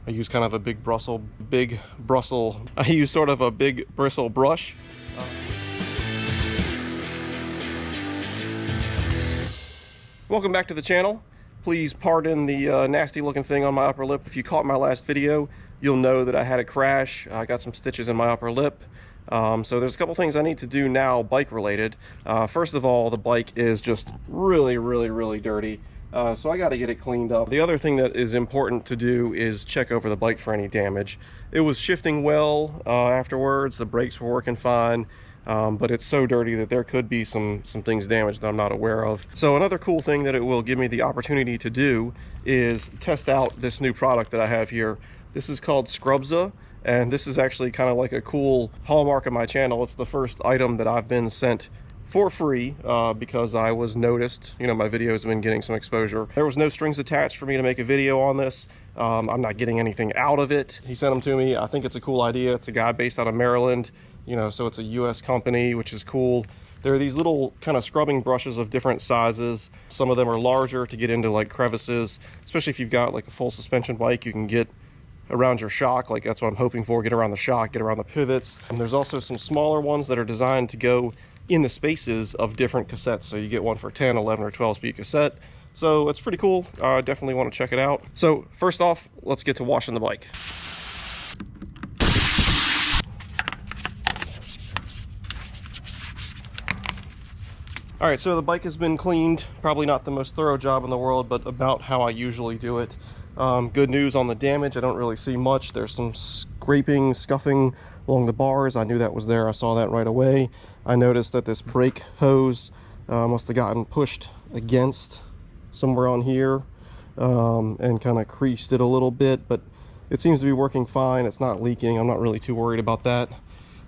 I use kind of a big bristle, I use sort of a big bristle brush. Welcome back to the channel. Please pardon the nasty looking thing on my upper lip. If you caught my last video, you'll know that I had a crash. I got some stitches in my upper lip. So there's a couple things I need to do now bike related. First of all, the bike is just really dirty. So I got to get it cleaned up. The other thing that is important to do is check over the bike for any damage. It was shifting well afterwards. The brakes were working fine. But it's so dirty that there could be some things damaged that I'm not aware of. So another cool thing that it will give me the opportunity to do is test out this new product that I have here. This is called Scrubza, and this is actually kind of like a cool hallmark of my channel. It's the first item that I've been sent for free because I was noticed. You know, my videos have been getting some exposure. There was no strings attached for me to make a video on this. I'm not getting anything out of it. He sent them to me. I think it's a cool idea. It's a guy based out of Maryland. You know, so it's a US company, which is cool. There are these little kind of scrubbing brushes of different sizes. Some of them are larger to get into like crevices, especially if you've got like a full suspension bike. You can get around your shock, like that's what I'm hoping for, get around the shock, get around the pivots. And there's also some smaller ones that are designed to go in the spaces of different cassettes. So you get one for 10, 11, or 12 speed cassette. So it's pretty cool. Definitely want to check it out. So first off, let's get to washing the bike. All right, so the bike has been cleaned. Probably not the most thorough job in the world, but about how I usually do it. Good news on the damage, I don't really see much. There's some scraping, scuffing along the bars. I knew that was there, I saw that right away. I noticed that this brake hose must have gotten pushed against somewhere on here and kind of creased it a little bit, but it seems to be working fine. It's not leaking. I'm not really too worried about that.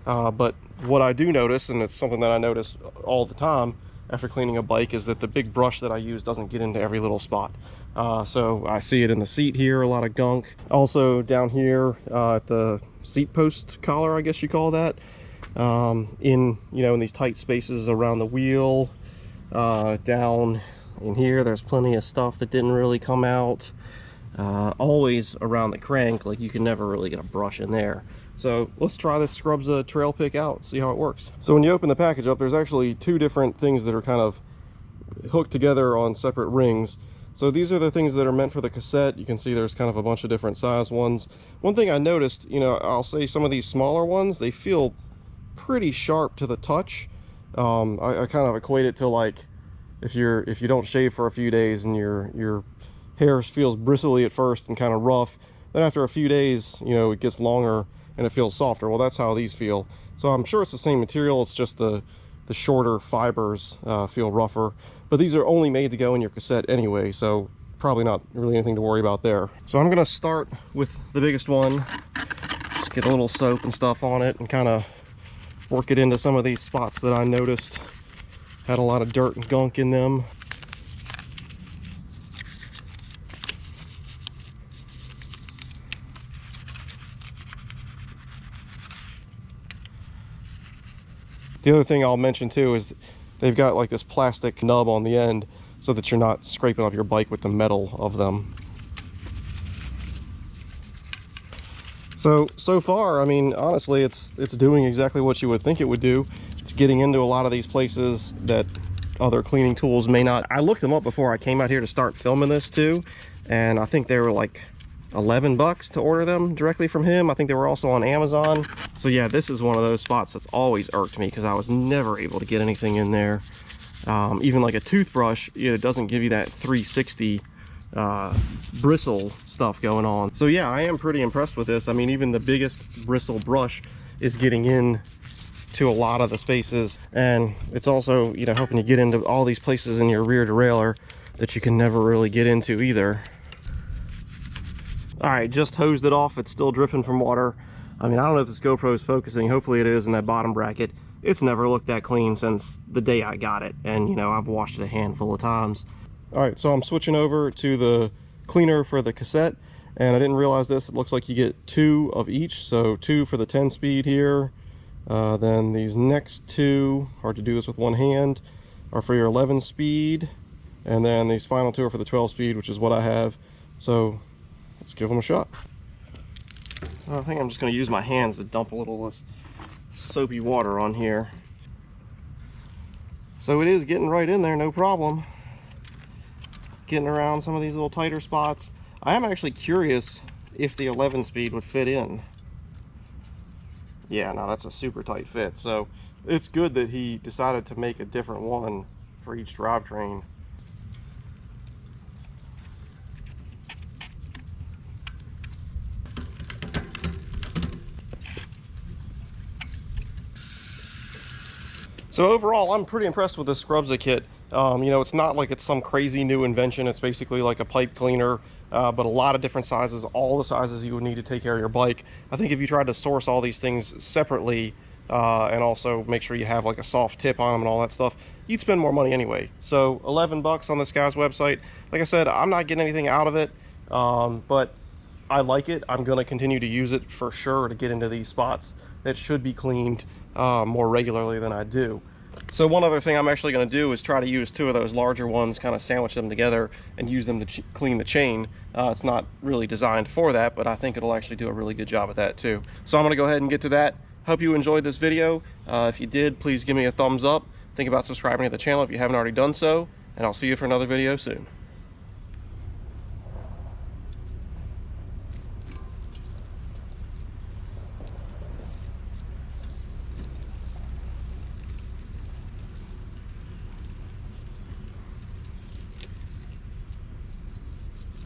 But what I do notice, and it's something that I notice all the time after cleaning a bike, is that the big brush that I use doesn't get into every little spot. So I see it in the seat here, a lot of gunk. Also down here at the seat post collar, I guess you call that, in these tight spaces around the wheel, down in here, there's plenty of stuff that didn't really come out. Always around the crank, like you can never really get a brush in there. So let's try this Scrubza TrailPik out, see how it works. So when you open the package up, there's actually two different things that are kind of hooked together on separate rings. So these are the things that are meant for the cassette. You can see there's kind of a bunch of different size ones. One thing I noticed, I'll say some of these smaller ones, they feel pretty sharp to the touch. I kind of equate it to like if you don't shave for a few days and your hair feels bristly at first and kind of rough, then after a few days, it gets longer and it feels softer. Well, that's how these feel. So I'm sure it's the same material, it's just the shorter fibers feel rougher. But these are only made to go in your cassette anyway, so probably not really anything to worry about there. So I'm gonna start with the biggest one. Just get a little soap and stuff on it and kind of work it into some of these spots that I noticed had a lot of dirt and gunk in them. The other thing I'll mention too is they've got like this plastic nub on the end so that you're not scraping up your bike with the metal of them. So far, I mean, honestly, it's doing exactly what you would think it would do. It's getting into a lot of these places that other cleaning tools may not. I looked them up before I came out here to start filming this too, and I think they were like 11 bucks to order them directly from him. I think they were also on Amazon. So yeah, this is one of those spots that's always irked me because I was never able to get anything in there. Even like a toothbrush, it doesn't give you that 360 bristle stuff going on. So yeah, I am pretty impressed with this. I mean, even the biggest bristle brush is getting in to a lot of the spaces, and it's also helping you get into all these places in your rear derailleur that you can never really get into either. All right, just hosed it off. It's still dripping from water. I mean, I don't know if this GoPro is focusing. Hopefully it is in that bottom bracket. It's never looked that clean since the day I got it, and I've washed it a handful of times. All right, so I'm switching over to the cleaner for the cassette, and I didn't realize this. It looks like you get 2 of each, so 2 for the 10 speed here. Then these next 2, hard to do this with one hand, are for your 11 speed, and then these final 2 are for the 12 speed, which is what I have. So let's give them a shot. I think I'm just going to use my hands to dump a little of this soapy water on here. So it is getting right in there, no problem. Getting around some of these little tighter spots. I am actually curious if the 11 speed would fit in. Yeah, no, that's a super tight fit. So it's good that he decided to make a different one for each drivetrain. So overall, I'm pretty impressed with this Scrubza kit. You know, it's not like it's some crazy new invention. It's basically like a pipe cleaner, but a lot of different sizes, all the sizes you would need to take care of your bike. I think if you tried to source all these things separately, and also make sure you have like a soft tip on them and all that stuff, you'd spend more money anyway. So 11 bucks on this guy's website. Like I said, I'm not getting anything out of it, but I like it. I'm going to continue to use it for sure to get into these spots that should be cleaned more regularly than I do. So one other thing I'm actually going to do is try to use two of those larger ones, kind of sandwich them together and use them to clean the chain. It's not really designed for that, but I think it'll actually do a really good job at that too. So I'm going to go ahead and get to that. Hope you enjoyed this video. If you did, please give me a thumbs up. Think about subscribing to the channel if you haven't already done so, and I'll see you for another video soon.